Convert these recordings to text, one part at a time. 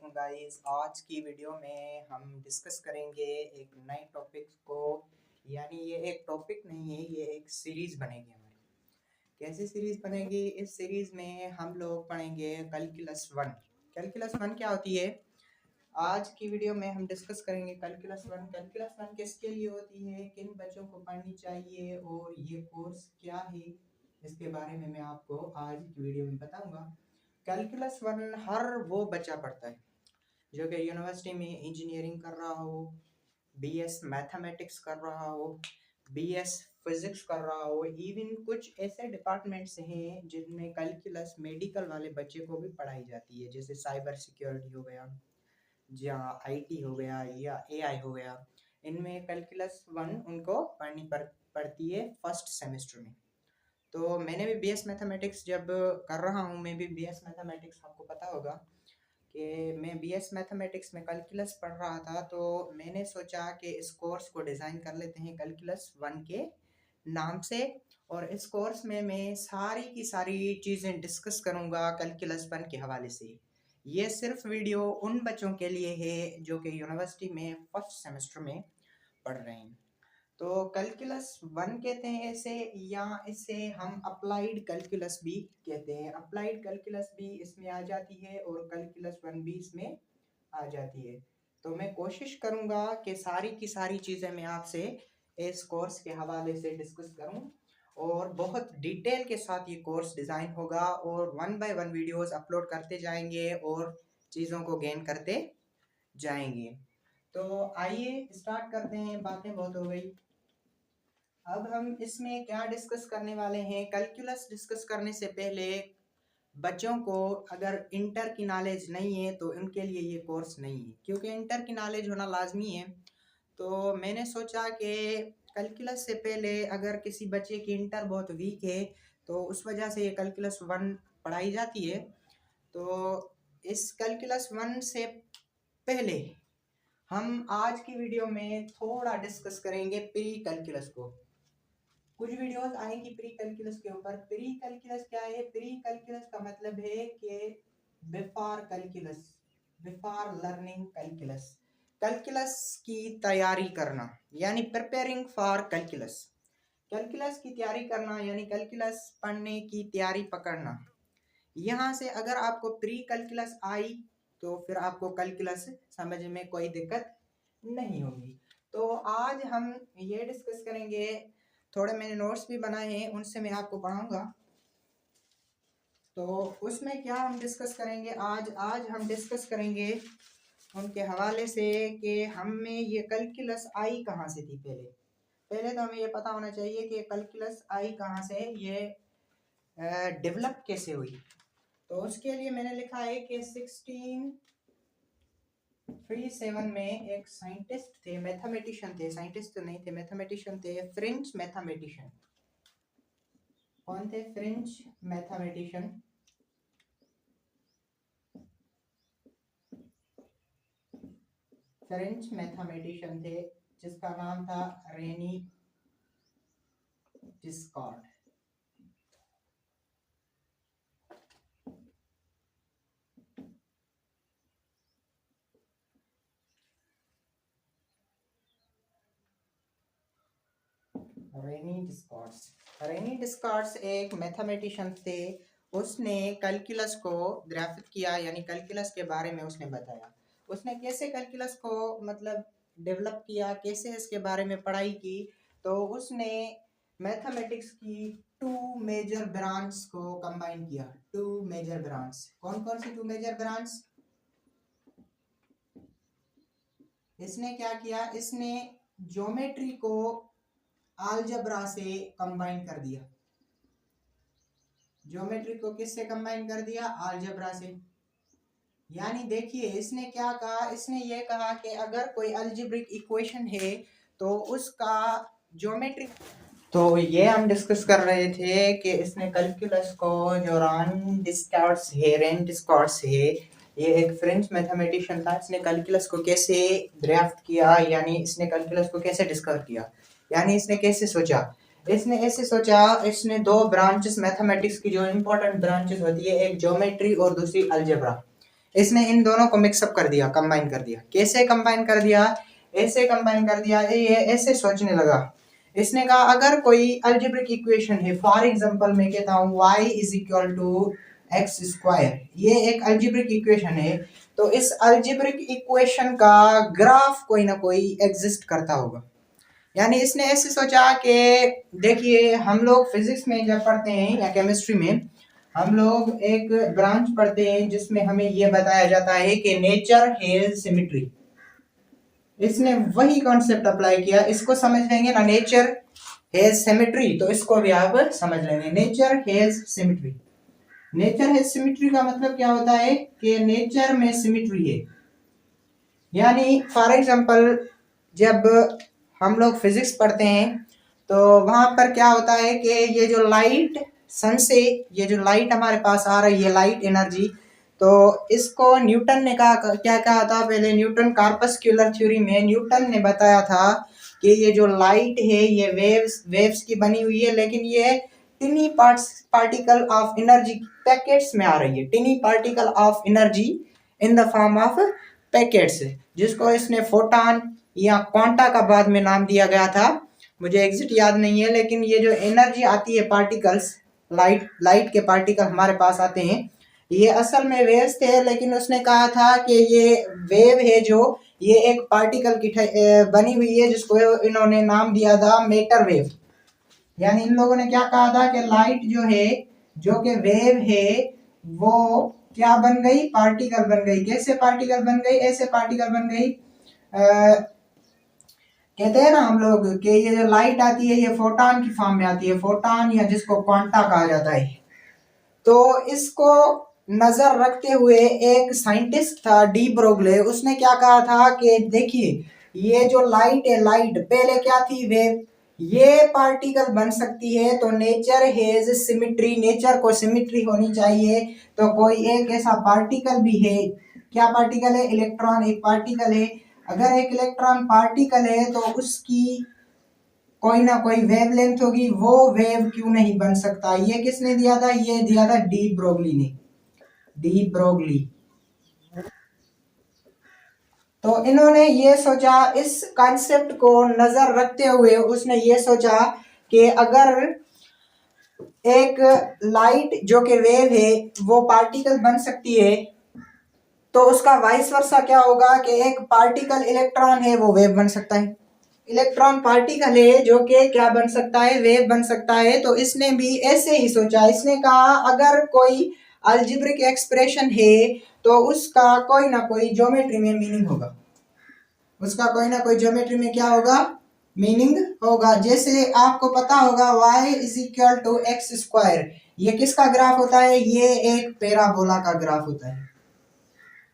वालेकुम गाइस। आज की वीडियो में हम डिस्कस करेंगे एक नए टॉपिक को। यानी ये एक टॉपिक नहीं है, ये एक सीरीज़ बनेगी हमारी। कैसी सीरीज़ बनेगी? इस सीरीज़ में हम लोग पढ़ेंगे कैलकुलस वन। कैलकुलस वन क्या होती है, आज की वीडियो में हम डिस्कस करेंगे कैलकुलस वन। कैलकुलस वन किसके लिए होती है, किन बच्चों को पढ़नी चाहिए और ये कोर्स क्या है, इसके बारे में मैं आपको आज की वीडियो में बताऊंगा। कैलकुलस वन हर वो बच्चा पढ़ता है जो कि यूनिवर्सिटी में इंजीनियरिंग कर रहा हो, बीएस मैथमेटिक्स कर रहा हो, बीएस फिजिक्स कर रहा हो। इवन कुछ ऐसे डिपार्टमेंट्स हैं जिनमें कैलकुलस मेडिकल वाले बच्चे को भी पढ़ाई जाती है, जैसे साइबर सिक्योरिटी हो गया या आईटी हो गया या एआई हो गया। इनमें कैलकुलस वन उनको पढ़ती है फर्स्ट सेमेस्टर में। तो मैंने भी बीएस मैथमेटिक्स जब कर रहा हूँ, मैं भी बीएस मैथमेटिक्स, आपको पता होगा कि मैं बीएस मैथमेटिक्स में कैलकुलस पढ़ रहा था। तो मैंने सोचा कि इस कोर्स को डिज़ाइन कर लेते हैं कैलकुलस वन के नाम से, और इस कोर्स में मैं सारी की सारी चीज़ें डिस्कस करूँगा कैलकुलस वन के हवाले से। ये सिर्फ वीडियो उन बच्चों के लिए है जो कि यूनिवर्सिटी में फर्स्ट सेमेस्टर में पढ़ रहे हैं। तो कैलकुलस वन कहते हैं इसे, या इसे हम अप्लाइड कैलकुलस भी कहते हैं। अप्लाइड कैलकुलस भी इसमें आ जाती है और कैलकुलस वन भी इसमें आ जाती है। तो मैं कोशिश करूंगा कि सारी की सारी चीज़ें मैं आपसे इस कोर्स के हवाले से डिस्कस करूं, और बहुत डिटेल के साथ ये कोर्स डिज़ाइन होगा और one by one videos upload करते जाएंगे और चीज़ों को गेन करते जाएंगे। तो आइए स्टार्ट करते हैं, बातें बहुत हो गई। अब हम इसमें क्या डिस्कस करने वाले हैं, कैलकुलस डिस्कस करने से पहले बच्चों को अगर इंटर की नॉलेज नहीं है तो उनके लिए ये कोर्स नहीं है, क्योंकि इंटर की नॉलेज होना लाजमी है। तो मैंने सोचा कि कैलकुलस से पहले अगर किसी बच्चे की इंटर बहुत वीक है तो उस वजह से ये कैलकुलस वन पढ़ाई जाती है। तो इस कैलकुलस वन से पहले हम आज की वीडियो में थोड़ा डिस्कस करेंगे प्री कैलकुलस को। कुछ वीडियोस आएंगी प्री कैलकुलस के ऊपर। प्री कैलकुलस क्या है? प्री कैलकुलस का मतलब है कि before calculus, before learning calculus, calculus की तैयारी करना, यानी प्रिपेयरिंग फॉर कैलकुलस। कैलकुलस की तैयारी करना यानी कैलकुलस पढ़ने की तैयारी पकड़ना। यहाँ से अगर आपको प्री कैलकुलस आई तो फिर आपको कैलकुलस समझ में कोई दिक्कत नहीं होगी। तो आज हम ये डिस्कस करेंगे, थोड़े मैंने नोट्स भी बनाए हैं, उनसे मैं आपको पढ़ाऊंगा। तो उसमें क्या हम डिस्कस करेंगे आज हम डिस्कस करेंगे उनके हवाले से कि हमें ये कैलकुलस आई कहाँ से थी। पहले तो हमें ये पता होना चाहिए कि कैलकुलस आई कहाँ से, ये डेवलप कैसे हुई। तो उसके लिए मैंने लिखा है कि 1637 में एक साइंटिस्ट थे, मैथमेटिशियन थे, साइंटिस्ट तो नहीं थे, मैथमेटिशियन थे, फ्रेंच मैथमेटिशियन। कौन थे? French mathematician. फ्रेंच मैथमेटिशियन थे जिसका नाम था रेनी डिस्कार्ड। रेनी डिस्कार्ड्स एक मैथमेटिशियन थे। उसने कैलकुलस को ग्राफिक किया, यानी कैलकुलस के बारे में उसने बताया। उसने कैसे कैलकुलस को मतलब डेवलप किया, कैसे इसके बारे में पढ़ाई की। तो उसने मैथमेटिक्स की टू मेजर ब्रांच को कंबाइन किया। टू मेजर ब्रांच, कौन कौन सी टू मेजर ब्रांच? इसने क्या किया, इसने ज्योमेट्री को अलजेब्रा से कंबाइन कर दिया। ज्योमेट्री को किससे कंबाइन कर दिया? अलजेब्रा से। यानी देखिए इसने क्या कहा, इसने ये कहा कि अगर कोई अलजेब्रिक इक्वेशन है तो उसका ज्योमेट्रिक। तो ये हम डिस्कस कर रहे थे कि इसने कैलकुलस को, जो रेन डिस्कार्ड्स है, ये एक फ्रेंच मैथमेटिशियन था। इसने कैलकुलस को कैसे ड्राफ्ट किया, यानी इसने कैलकुलस को कैसे डिस्कवर किया, यानी इसने कैसे सोचा। इसने ऐसे सोचा, इसने दो ब्रांचेस मैथमेटिक्स की जो इंपॉर्टेंट ब्रांचेस होती है, एक ज्योमेट्री और दूसरी अलजेब्रा। इसने इन दोनों को मिक्सअप कर दिया, कंबाइन कर दिया। कैसे कंबाइन कर दिया? ऐसे कंबाइन कर दिया। ये ऐसे सोचने लगा, इसने कहा अगर कोई अलजेब्रिक इक्वेशन है, फॉर एग्जांपल मैं कहता हूँ y is equal to x square, ये एक अलजेब्रिक इक्वेशन है, तो इस अलजेब्रिक इक्वेशन का ग्राफ कोई ना कोई एग्जिस्ट करता होगा। यानी इसने ऐसे सोचा कि देखिए हम लोग फिजिक्स में जब पढ़ते हैं या केमिस्ट्री में हम लोग एक ब्रांच पढ़ते हैं जिसमें हमें यह बताया जाता है कि नेचर हैज सिमेट्री। इसने वही कॉन्सेप्ट अप्लाई किया, इसको समझ लेंगे ना, नेचर हैज सिमेट्री, तो इसको भी आप समझ लेंगे, nature has symmetry. Nature has symmetry का मतलब क्या होता है कि नेचर में सिमेट्री है। यानी फॉर एग्जांपल जब हम लोग फिजिक्स पढ़ते हैं तो वहां पर क्या होता है कि ये जो लाइट सन से, ये जो लाइट हमारे पास आ रही है, लाइट एनर्जी, तो इसको न्यूटन ने कहा, क्या कहा था पहले, न्यूटन कार्पस्क्यूलर थ्योरी में न्यूटन ने बताया था कि ये जो लाइट है ये वेव्स की बनी हुई है, लेकिन ये टिनी पार्टिकल ऑफ एनर्जी पैकेट्स में आ रही है, टिनी particle of energy in the form of packets, जिसको इसने फोटॉन या क्वांटा का बाद में नाम दिया गया था, मुझे एग्जैक्ट याद नहीं है, लेकिन ये जो एनर्जी आती है पार्टिकल्स, लाइट के पार्टिकल हमारे पास आते हैं, ये असल में वेव्स थे, लेकिन उसने कहा था कि ये वेव है जो ये एक पार्टिकल की बनी हुई है जिसको इन्होंने नाम दिया था मैटर वेव। यानी इन लोगों ने क्या कहा था कि लाइट जो है, जो कि वेव है, वो क्या बन गई, पार्टिकल बन गई। कैसे पार्टिकल बन गई? ऐसे पार्टिकल बन गई, कहते हैं ना हम लोग कि ये जो लाइट आती है ये फोटॉन की फॉर्म में आती है, फोटॉन या जिसको क्वांटा कहा जाता है। तो इसको नजर रखते हुए एक साइंटिस्ट था डी ब्रोगले, उसने क्या कहा था कि देखिए ये जो लाइट है, लाइट पहले क्या थी, वेव, ये पार्टिकल बन सकती है, तो नेचर हैज सिमेट्री, नेचर को सिमेट्री होनी चाहिए, तो कोई एक ऐसा पार्टिकल भी है, क्या पार्टिकल है, इलेक्ट्रॉन एक पार्टिकल है, अगर एक इलेक्ट्रॉन पार्टिकल है तो उसकी कोई ना कोई वेवलेंथ होगी, वो वेव क्यों नहीं बन सकता। ये किसने दिया था? ये दिया था डी ब्रोगली ने, डी ब्रोगली। तो इन्होंने ये सोचा, इस कॉन्सेप्ट को नजर रखते हुए उसने ये सोचा कि अगर एक लाइट जो कि वेव है वो पार्टिकल बन सकती है, तो उसका वाइस वर्सा क्या होगा कि एक पार्टिकल इलेक्ट्रॉन है वो वेव बन सकता है, इलेक्ट्रॉन पार्टिकल है जो कि क्या बन सकता है, वेव बन सकता है। तो इसने भी ऐसे ही सोचा, इसने कहा अगर कोई अलजेब्रिक एक्सप्रेशन है तो उसका कोई ना कोई ज्योमेट्री में मीनिंग होगा, उसका कोई ना कोई ज्योमेट्री में क्या होगा, मीनिंग होगा। जैसे आपको पता होगा y is equal to x square, ये किसका ग्राफ होता है, ये एक पैराबोला का ग्राफ होता है।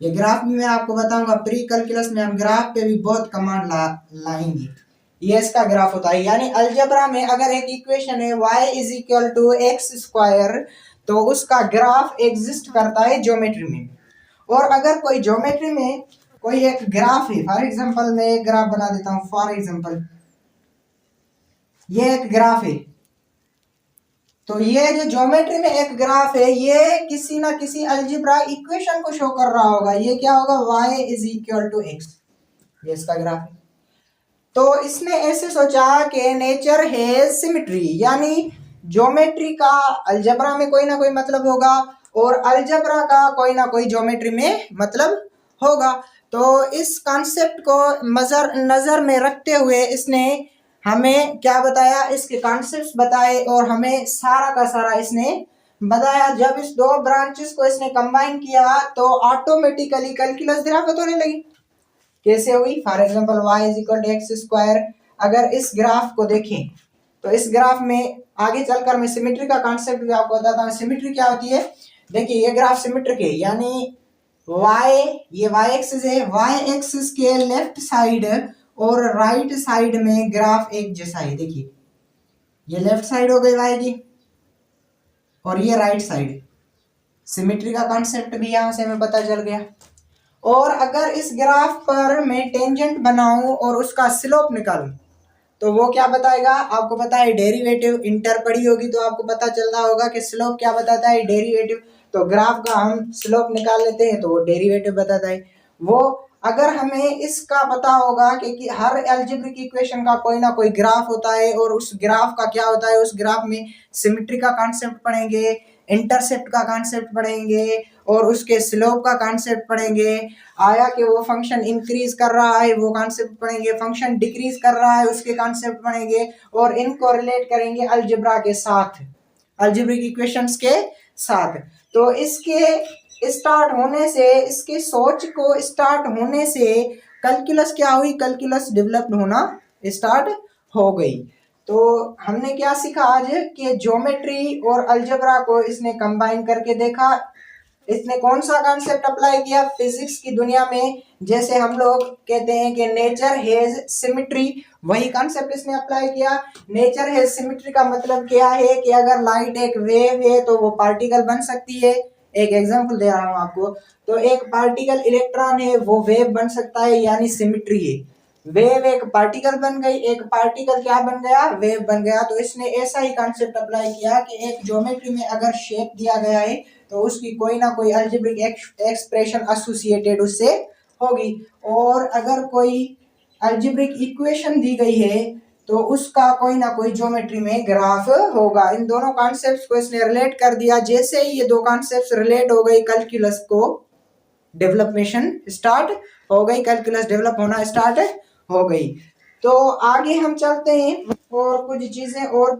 ये ग्राफ भी मैं आपको बताऊंगा, प्री कैलकुलस में हम ग्राफ पे भी बहुत कमांड लाएंगे। ये इसका ग्राफ होता है। यानी अलजेब्रा में अगर एक इक्वेशन है y is equal to x square, तो उसका ग्राफ एग्जिस्ट करता है ज्योमेट्री में। और अगर कोई ज्योमेट्री में कोई एक ग्राफ है, फॉर एग्जांपल मैं एक ग्राफ बना देता हूं, फॉर एग्जांपल ये एक ग्राफ है, तो ये जो ज्योमेट्री में एक ग्राफ है ये किसी ना किसी अलजेब्रा इक्वेशन को शो कर रहा होगा। ये क्या होगा, y is equal to x, ये इसका ग्राफ है। तो इसने ऐसे सोचा कि नेचर हैज सिमेट्री, यानी ज्योमेट्री का अलजेब्रा में कोई ना कोई मतलब होगा और अलजेब्रा का कोई ना कोई ज्योमेट्री में मतलब होगा। तो इस कॉन्सेप्ट को नजर में रखते हुए इसने हमें क्या बताया, इसके कॉन्सेप्ट्स बताए और हमें सारा का सारा इसने बताया। जब इस दो ब्रांचेस को इसने कंबाइन किया तो ऑटोमेटिकली कैलकुलस दरियाफ्त होने लगी। कैसे हुई? For example y is equal to x square, अगर इस ग्राफ को देखें तो इस ग्राफ में आगे चलकर मैं सिमेट्री का कॉन्सेप्ट भी आपको बताता हूँ। सिमेट्री क्या होती है, देखिए ये ग्राफ सिमेट्रिक है, यानी ये y एक्सिस है, y एक्सिस के लेफ्ट साइड और राइट साइड में ग्राफ एक जैसा है। देखिए ये लेफ्ट साइड हो गई y की और ये राइट साइड, सिमेट्री का कॉन्सेप्ट भी यहां से हमें पता चल गया। और अगर इस ग्राफ पर मैं टेंजेंट बनाऊं और उसका स्लोप निकालूं तो वो क्या बताएगा, आपको पता है डेरिवेटिव, इंटर पढ़ी होगी तो आपको पता चल रहा होगा कि स्लोप क्या बताता है, डेरिवेटिव। तो ग्राफ का हम स्लोप निकाल लेते हैं तो वो डेरिवेटिव बताता है। वो अगर हमें इसका पता होगा कि हर अलजेब्रिक इक्वेशन का कोई ना कोई ग्राफ होता है और उस ग्राफ का क्या होता है, उस ग्राफ में सिमेट्री का कॉन्सेप्ट पढ़ेंगे, इंटरसेप्ट का कॉन्सेप्ट पढ़ेंगे और उसके स्लोप का कॉन्सेप्ट पढ़ेंगे। आया कि वो फंक्शन इंक्रीज कर रहा है वो कॉन्सेप्ट पढ़ेंगे, फंक्शन डिक्रीज कर रहा है उसके कॉन्सेप्ट पढ़ेंगे और इनको रिलेट करेंगे अलजेब्रा के साथ, अलजेब्रिक इक्वेशंस के साथ। तो इसके स्टार्ट होने से, इसके सोच को स्टार्ट होने से कैलकुलस क्या हुई, कैलकुलस डेवलप्ड होना स्टार्ट हो गई। तो हमने क्या सीखा आज कि ज्योमेट्री और अलजेब्रा को इसने कंबाइन करके देखा। इसने कौन सा कॉन्सेप्ट अप्लाई किया फिजिक्स की दुनिया में, जैसे हम लोग कहते हैं कि नेचर हैज सिमेट्री, वही कॉन्सेप्ट इसने अप्लाई किया। नेचर हैज सिमेट्री का मतलब क्या है कि अगर लाइट एक वेव है तो वो पार्टिकल बन सकती है। एक एग्जांपल दे रहा हूं आपको, तो एक पार्टिकल इलेक्ट्रॉन है वो वेव बन सकता है, यानी सिमेट्री है। वेव एक पार्टिकल बन गई, एक पार्टिकल क्या बन गया, वेव बन गया। तो इसने ऐसा ही कॉन्सेप्ट अप्लाई किया कि एक ज्योमेट्री में अगर शेप दिया गया है तो उसकी कोई ना कोई अलजेब्रिक एक्सप्रेशन एसोसिएटेड उससे होगी, और अगर कोई अलजेब्रिक इक्वेशन दी गई है तो उसका कोई ना कोई ज्योमेट्री में ग्राफ होगा। इन दोनों कॉन्सेप्ट्स को इसने रिलेट कर दिया। जैसे ही ये दो कॉन्सेप्ट्स रिलेट हो गई, कैलकुलस को डेवलपमेशन स्टार्ट हो गई, कैलकुलस डेवलप होना स्टार्ट हो गई। तो आगे हम चलते हैं और कुछ चीजें और